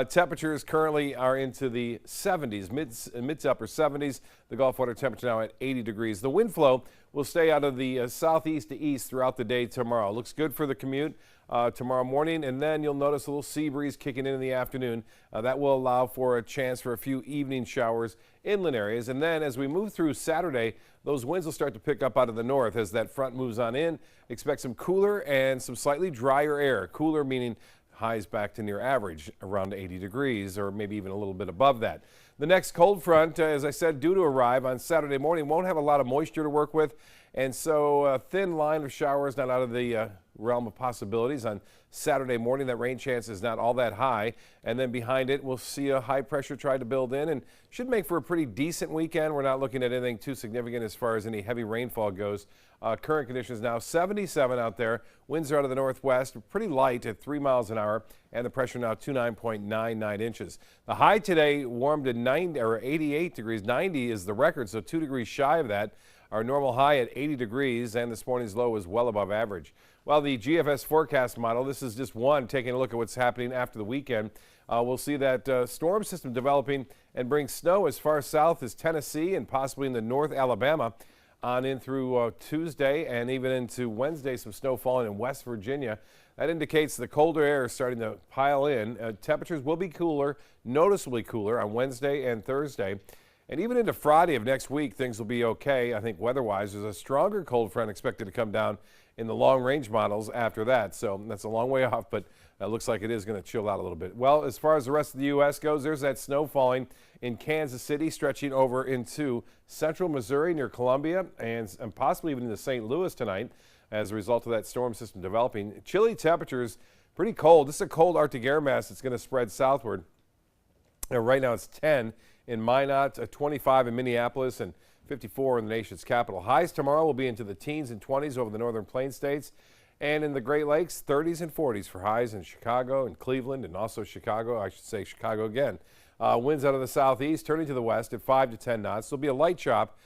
Temperatures currently are into the 70s, mid to upper 70s. The Gulf water temperature now at 80 degrees. The wind flow will stay out of the southeast to east throughout the day tomorrow. Looks good for the commute tomorrow morning, and then you'll notice a little sea breeze kicking in the afternoon. That will allow for a chance for a few evening showers inland areas. And then as we move through Saturday, those winds will start to pick up out of the north as that front moves on in. Expect some cooler and some slightly drier air. Cooler meaning highs back to near average, around 80 degrees, or maybe even a little bit above that. The next cold front, as I said, due to arrive on Saturday morning, won't have a lot of moisture to work with, And so a thin line of showers, not out of the realm of possibilities. On Saturday morning, that rain chance is not all that high. And then behind it, we'll see a high pressure try to build in and should make for a pretty decent weekend. We're not looking at anything too significant as far as any heavy rainfall goes. Current conditions now 77 out there. Winds are out of the northwest, pretty light at 3 miles an hour, and the pressure now 29.99 inches. The high today warmed to 90 or 88 degrees. 90 is the record, so 2 degrees shy of that. Our normal high at 80 degrees, and this morning's low is well above average. Well, the GFS forecast model, this is just one taking a look at what's happening after the weekend. We'll see that storm system developing and bring snow as far south as Tennessee and possibly into North Alabama on in through Tuesday and even into Wednesday. Some snow falling in West Virginia. That indicates the colder air is starting to pile in. Temperatures will be cooler, noticeably cooler on Wednesday and Thursday. And even into Friday of next week, things will be okay, I think, weather-wise. There's a stronger cold front expected to come down in the long-range models after that. So that's a long way off, but it looks like it is going to chill out a little bit. Well, as far as the rest of the U.S. goes, there's that snow falling in Kansas City, stretching over into central Missouri near Columbia and possibly even into St. Louis tonight as a result of that storm system developing. Chilly temperatures, pretty cold. This is a cold Arctic air mass that's going to spread southward. Right now it's 10 in Minot, 25 in Minneapolis, and 54 in the nation's capital. Highs tomorrow will be into the teens and 20s over the northern plain states. And in the Great Lakes, 30s and 40s for highs in Chicago and Cleveland, and also Chicago, I should say Chicago again. Winds out of the southeast turning to the west at 5 to 10 knots. There'll be a light chop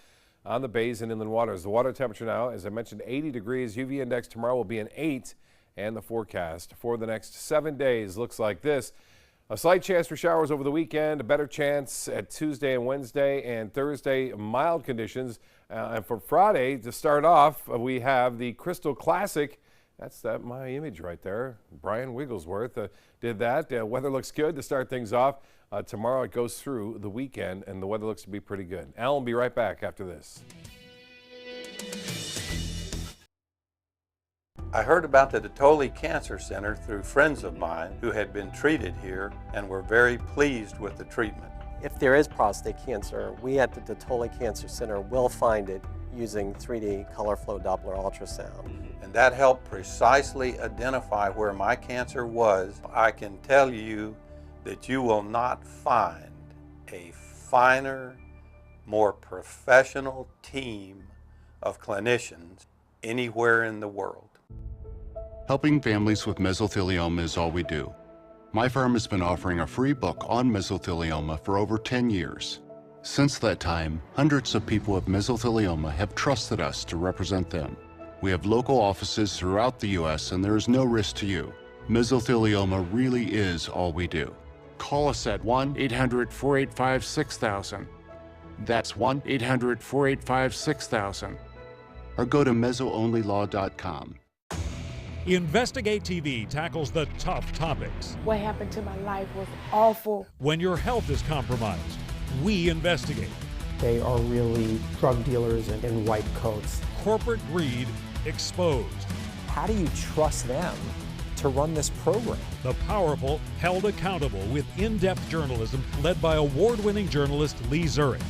on the bays and inland waters. The water temperature now, as I mentioned, 80 degrees. UV index tomorrow will be an 8. And the forecast for the next 7 days looks like this. A slight chance for showers over the weekend, a better chance at Tuesday and Wednesday, and Thursday, mild conditions. And for Friday, to start off, we have the Crystal Classic. That's my image right there. Brian Wigglesworth did that. Weather looks good to start things off. Tomorrow it goes through the weekend, and the weather looks to be pretty good. Alan will be right back after this. I heard about the Detoli Cancer Center through friends of mine who had been treated here and were very pleased with the treatment. If there is prostate cancer, we at the Detoli Cancer Center will find it using 3D color flow Doppler ultrasound. And that helped precisely identify where my cancer was. I can tell you that you will not find a finer, more professional team of clinicians anywhere in the world. Helping families with mesothelioma is all we do. My firm has been offering a free book on mesothelioma for over 10 years. Since that time, hundreds of people with mesothelioma have trusted us to represent them. We have local offices throughout the U.S. and there is no risk to you. Mesothelioma really is all we do. Call us at 1-800-485-6000. That's 1-800-485-6000. Or go to mesoonlylaw.com. Investigate TV tackles the tough topics. What happened to my life was awful. When your health is compromised, we investigate. They are really drug dealers in white coats. Corporate greed exposed. How do you trust them to run this program? The powerful held accountable with in-depth journalism led by award-winning journalist Lee Zurich.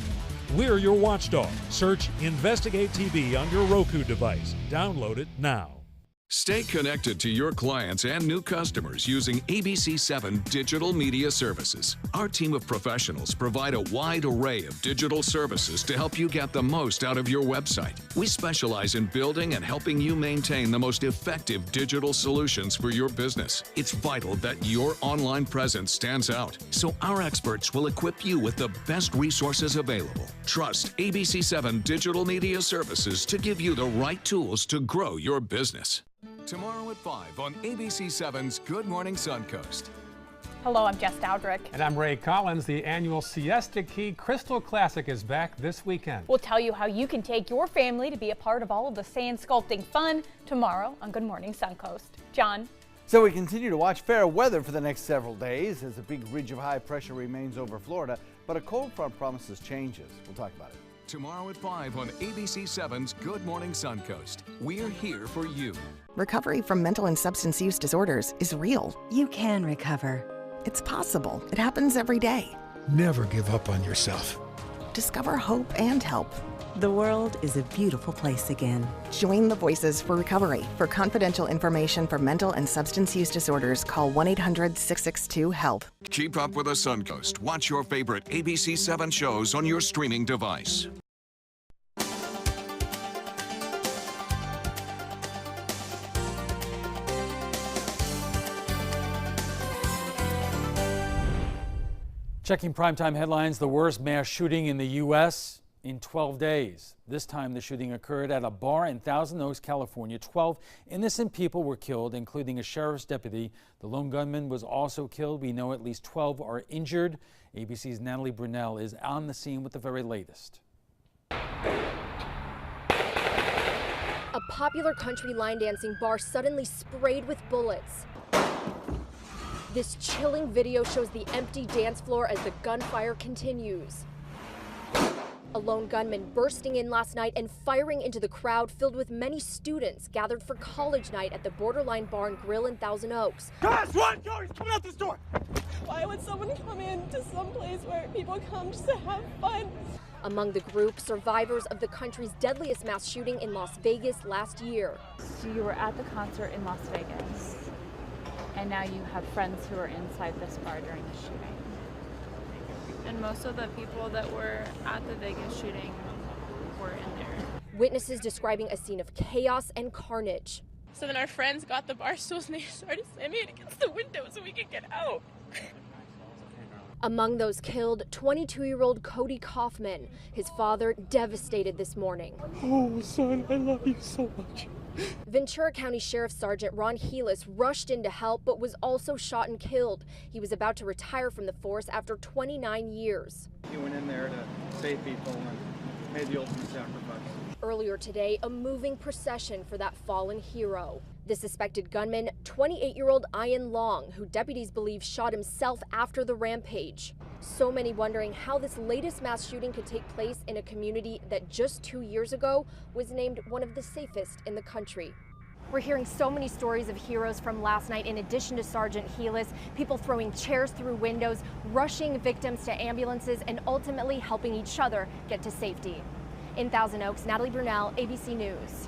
We're your watchdog. Search Investigate TV on your Roku device. Download it now. Stay connected to your clients and new customers using ABC7 Digital Media Services. Our team of professionals provide a wide array of digital services to help you get the most out of your website. We specialize in building and helping you maintain the most effective digital solutions for your business. It's vital that your online presence stands out, so our experts will equip you with the best resources available. Trust ABC7 Digital Media Services to give you the right tools to grow your business. Tomorrow at 5 on ABC7's Good Morning Suncoast. Hello, I'm Jess Dowdrick. And I'm Ray Collins. The annual Siesta Key Crystal Classic is back this weekend. We'll tell you how you can take your family to be a part of all of the sand sculpting fun tomorrow on Good Morning Suncoast. John. So we continue to watch fair weather for the next several days as a big ridge of high pressure remains over Florida, but a cold front promises changes. We'll talk about it. Tomorrow at 5 on ABC7's Good Morning Suncoast. We're here for you. Recovery from mental and substance use disorders is real. You can recover. It's possible. It happens every day. Never give up on yourself. Discover hope and help. The world is a beautiful place again. Join the Voices for Recovery. For confidential information for mental and substance use disorders, call 1-800-662-HELP. Keep up with the Suncoast. Watch your favorite ABC7 shows on your streaming device. Checking primetime headlines, the worst mass shooting in the U.S. in 12 days. This time the shooting occurred at a bar in Thousand Oaks, California. 12 innocent people were killed, including a sheriff's deputy. The lone gunman was also killed. We know at least 12 are injured. ABC's Natalie Brunell is on the scene with the very latest. A popular country line dancing bar suddenly sprayed with bullets. This chilling video shows the empty dance floor as the gunfire continues. A lone gunman bursting in last night and firing into the crowd filled with many students gathered for college night at the Borderline Bar and Grill in Thousand Oaks. Guys, run! Go! He's coming out this door! Why would someone come into some place where people come just to have fun? Among the group, survivors of the country's deadliest mass shooting in Las Vegas last year. So you were at the concert in Las Vegas, and now you have friends who are inside this bar during the shooting. And most of the people that were at the Vegas shooting were in there. Witnesses describing a scene of chaos and carnage. So then our friends got the bar stools and they started slamming it against the window so we could get out. Among those killed, 22-year-old Cody Kaufman. His father devastated this morning. Oh, son, I love you so much. Ventura County Sheriff Sergeant Ron Heelis rushed in to help, but was also shot and killed. He was about to retire from the force after 29 years. He went in there to save people and made the ultimate sacrifice. Earlier today, a moving procession for that fallen hero. The suspected gunman, 28-year-old Ian Long, who deputies believe shot himself after the rampage. So many wondering how this latest mass shooting could take place in a community that just 2 years ago was named one of the safest in the country. We're hearing so many stories of heroes from last night in addition to Sergeant Heelis, people throwing chairs through windows, rushing victims to ambulances, and ultimately helping each other get to safety. In Thousand Oaks, Natalie Brunell, ABC News.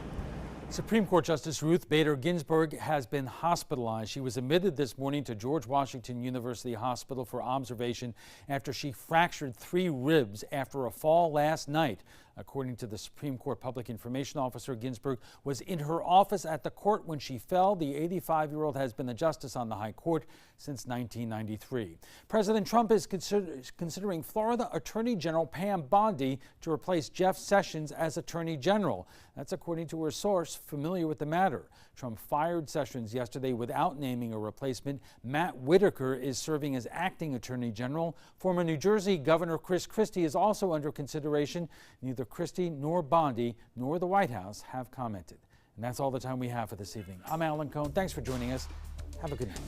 Supreme Court Justice Ruth Bader Ginsburg has been hospitalized. She was admitted this morning to George Washington University Hospital for observation after she fractured 3 ribs after a fall last night. According to the Supreme Court Public Information Officer, Ginsburg was in her office at the court when she fell. The 85-year-old has been a justice on the High Court since 1993. President Trump is considering Florida Attorney General Pam Bondi to replace Jeff Sessions as Attorney General. That's according to her source familiar with the matter. Trump fired Sessions yesterday without naming a replacement. Matt Whitaker is serving as acting Attorney General. Former New Jersey Governor Chris Christie is also under consideration. Neither Christie nor Bondi nor the White House have commented. And that's all the time we have for this evening. I'm Alan Cohn. Thanks for joining us. Have a good night.